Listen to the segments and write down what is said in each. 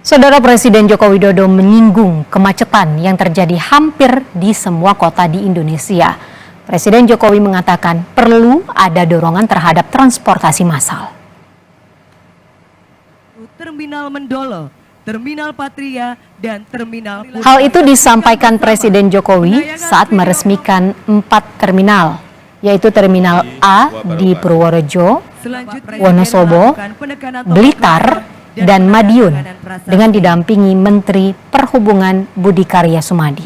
Saudara Presiden Joko Widodo menyinggung kemacetan yang terjadi hampir di semua kota di Indonesia. Presiden Jokowi mengatakan perlu ada dorongan terhadap transportasi massal. Terminal Mendolo, Terminal Patria, dan Terminal Purworejo. Hal itu disampaikan Presiden Jokowi saat meresmikan 4 terminal, yaitu Terminal A di Purworejo, Wonosobo, Blitar, dan Madiun dengan didampingi Menteri Perhubungan Budi Karya Sumadi.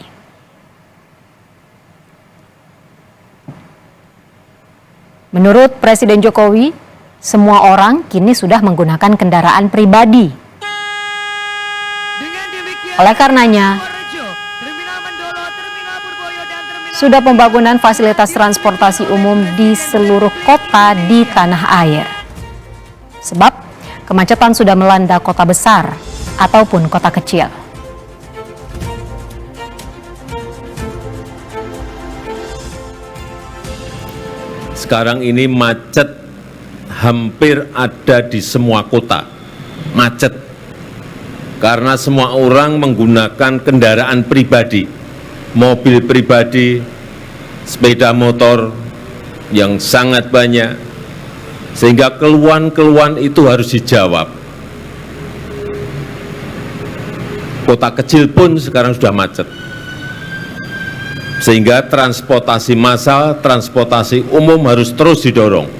Menurut Presiden Jokowi, semua orang kini sudah menggunakan kendaraan pribadi. Oleh karenanya, sudah pembangunan fasilitas transportasi umum di seluruh kota di tanah air. Sebab kemacetan sudah melanda kota besar ataupun kota kecil. Sekarang ini macet hampir ada di semua kota. Macet karena semua orang menggunakan kendaraan pribadi, mobil pribadi, sepeda motor yang sangat banyak. Sehingga keluhan-keluhan itu harus dijawab. Kota kecil pun sekarang sudah macet. Sehingga transportasi massal, transportasi umum harus terus didorong.